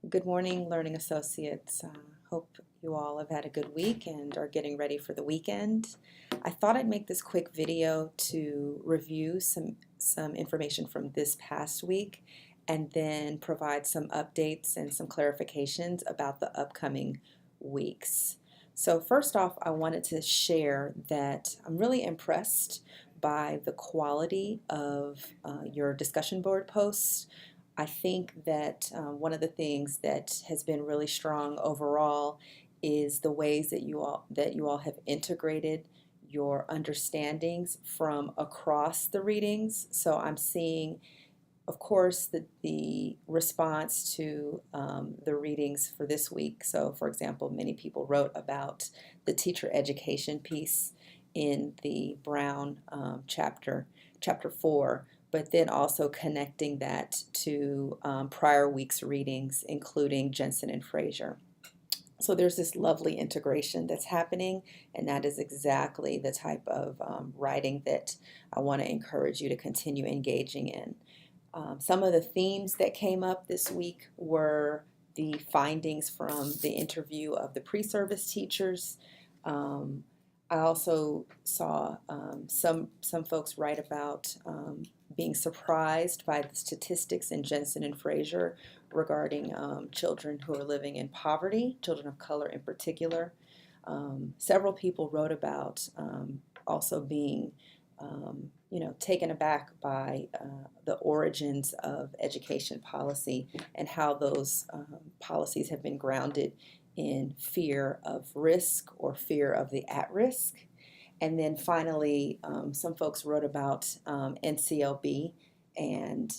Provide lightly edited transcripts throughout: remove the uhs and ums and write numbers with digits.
Good morning, Learning Associates. Hope you all have had a good week and are getting ready for the weekend. I thought I'd make this quick video to review some information from this past week and then provide some updates and some clarifications about the upcoming weeks. So first off, I wanted to share that I'm really impressed by the quality of your discussion board posts. I think that one of the things that has been really strong overall is the ways that you all have integrated your understandings from across the readings. So I'm seeing, of course, the response to the readings for this week. So, for example, many people wrote about the teacher education piece in the Brown chapter 4, but then also connecting that to prior week's readings, including Jensen and Fraser. So there's this lovely integration that's happening, and that is exactly the type of writing that I want to encourage you to continue engaging in. Some of the themes that came up this week were the findings from the interview of the pre-service teachers. I also saw some folks write about being surprised by the statistics in Jensen and Fraser regarding children who are living in poverty, children of color in particular. Several people wrote about also being taken aback by the origins of education policy and how those policies have been grounded in fear of risk or fear of the at-risk. And then finally, some folks wrote about NCLB and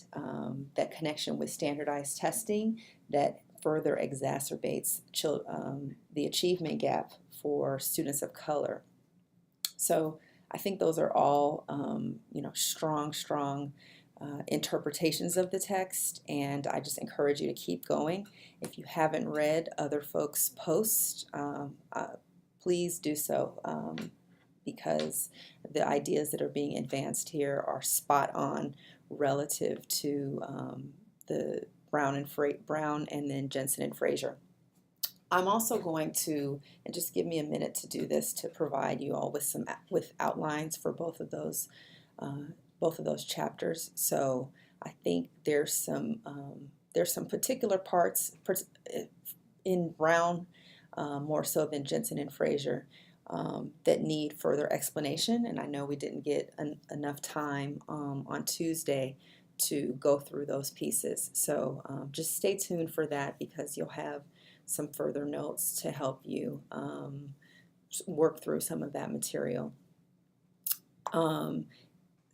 that connection with standardized testing that further exacerbates the achievement gap for students of color. So I think those are all, strong interpretations of the text, and I just encourage you to keep going. If you haven't read other folks' posts, please do so, because the ideas that are being advanced here are spot on relative to the Brown and then Jensen and Fraser. I'm also going to, and just give me a minute to do this, to provide you all with outlines for both of those chapters. So I think there's some particular parts in Brown, more so than Jensen and Fraser, that need further explanation. And I know we didn't get enough time on Tuesday to go through those pieces. So just stay tuned for that, because you'll have some further notes to help you work through some of that material.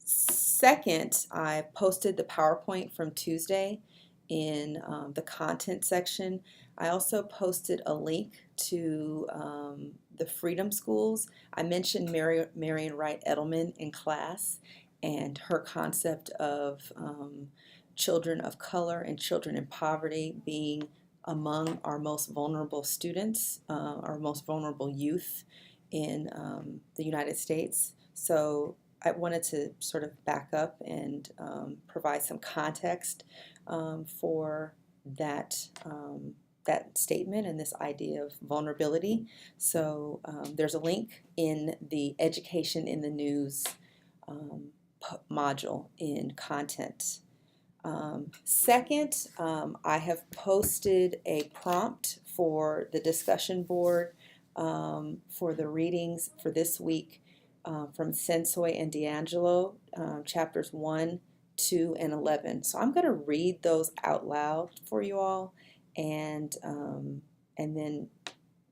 Second, I posted the PowerPoint from Tuesday in the content section. I also posted a link to the Freedom Schools. I mentioned Marian Wright Edelman in class and her concept of children of color and children in poverty being among our most vulnerable students, our most vulnerable youth in the United States. So I wanted to sort of back up and provide some context for that statement and this idea of vulnerability. So there's a link in the Education in the News module in content. Second, I have posted a prompt for the discussion board for the readings for this week from Sensoy and D'Angelo, chapters 1, 2, and 11. So I'm going to read those out loud for you all, and then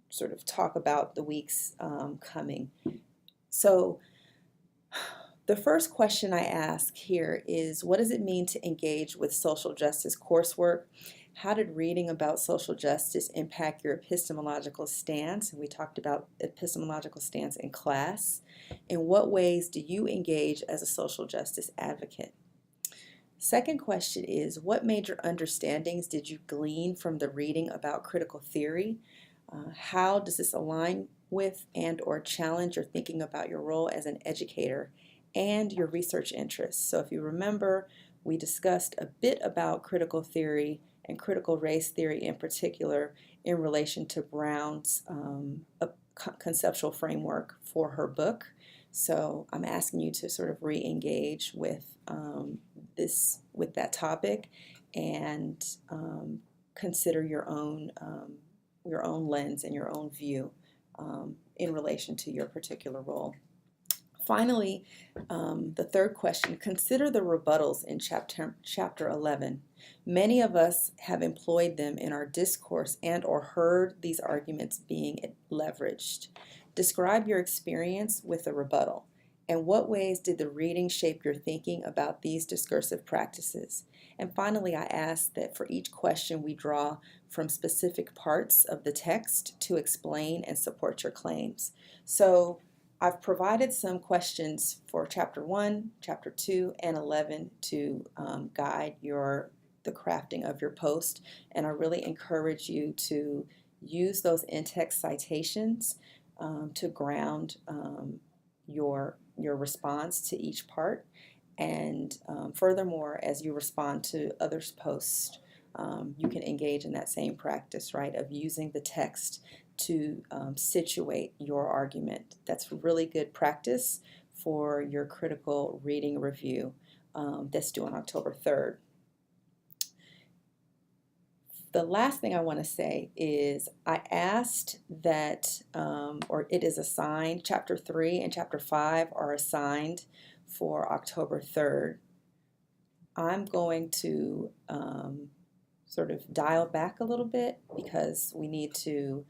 sort of talk about the weeks coming. So the first question I ask here is, what does it mean to engage with social justice coursework? How did reading about social justice impact your epistemological stance? And we talked about epistemological stance in class. In what ways do you engage as a social justice advocate? Second question is, what major understandings did you glean from the reading about critical theory? How does this align with and or challenge your thinking about your role as an educator and your research interests? So if you remember, we discussed a bit about critical theory and critical race theory in particular in relation to Brown's conceptual framework for her book. So I'm asking you to sort of re-engage with with that topic, and consider your own lens and your own view in relation to your particular role. Finally, the third question, consider the rebuttals in chapter 11. Many of us have employed them in our discourse and or heard these arguments being leveraged. Describe your experience with the rebuttal. And what ways did the reading shape your thinking about these discursive practices? And finally, I ask that for each question we draw from specific parts of the text to explain and support your claims. So I've provided some questions for Chapter 1, Chapter 2, and 11 to guide the crafting of your post, and I really encourage you to use those in-text citations to ground your response to each part. And furthermore, as you respond to others' posts, you can engage in that same practice, right, of using the text to situate your argument. That's really good practice for your critical reading review that's due on October 3rd. The last thing I want to say is I asked that, or it is assigned, Chapter 3 and Chapter 5 are assigned for October 3rd. I'm going to sort of dial back a little bit because we need to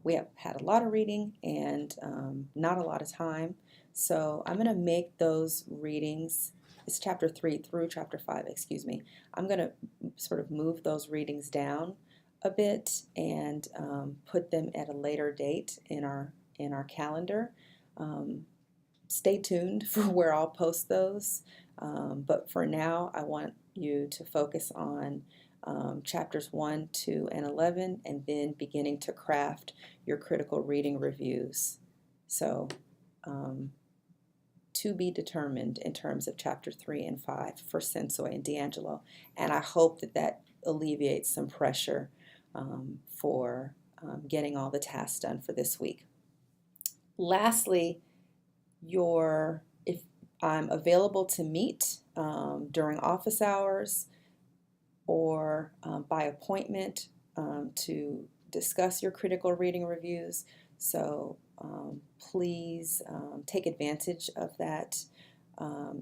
we have had a lot of reading and not a lot of time. So I'm going to make those readings, it's Chapter 3 through Chapter 5, excuse me. I'm going to sort of move those readings down a bit and put them at a later date in our calendar. Stay tuned for where I'll post those. But for now, I want you to focus on chapters 1, 2, and 11, and then beginning to craft your critical reading reviews. So to be determined in terms of chapter 3 and 5 for Sensoy and D'Angelo. And I hope that that alleviates some pressure for getting all the tasks done for this week. Lastly, if I'm available to meet during office hours or by appointment to discuss your critical reading reviews. So please take advantage of that.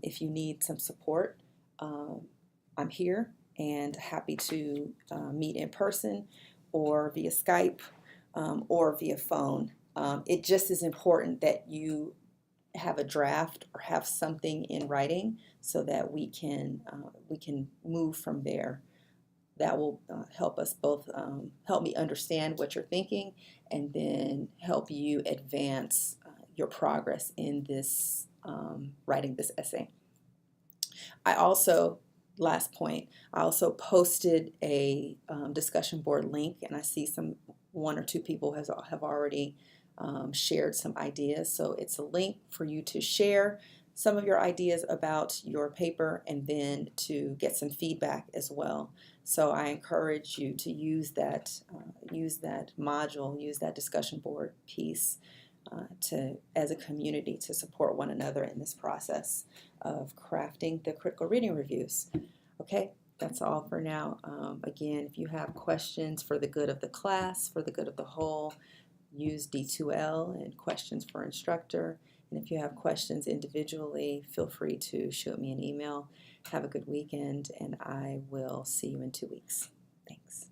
If you need some support, I'm here and happy to meet in person or via Skype or via phone. It just is important that you have a draft or have something in writing so that we can move from there. That will help us both, help me understand what you're thinking, and then help you advance your progress in this writing this essay. Last point, I also posted a discussion board link, and I see one or two people have already shared some ideas. So it's a link for you to share some of your ideas about your paper and then to get some feedback as well. So I encourage you to use that module, use that discussion board piece as a community to support one another in this process of crafting the critical reading reviews. Okay, that's all for now. Again, if you have questions for the good of the class, for the good of the whole, use D2L and questions for instructor. And if you have questions individually, feel free to shoot me an email. Have a good weekend, and I will see you in 2 weeks. Thanks.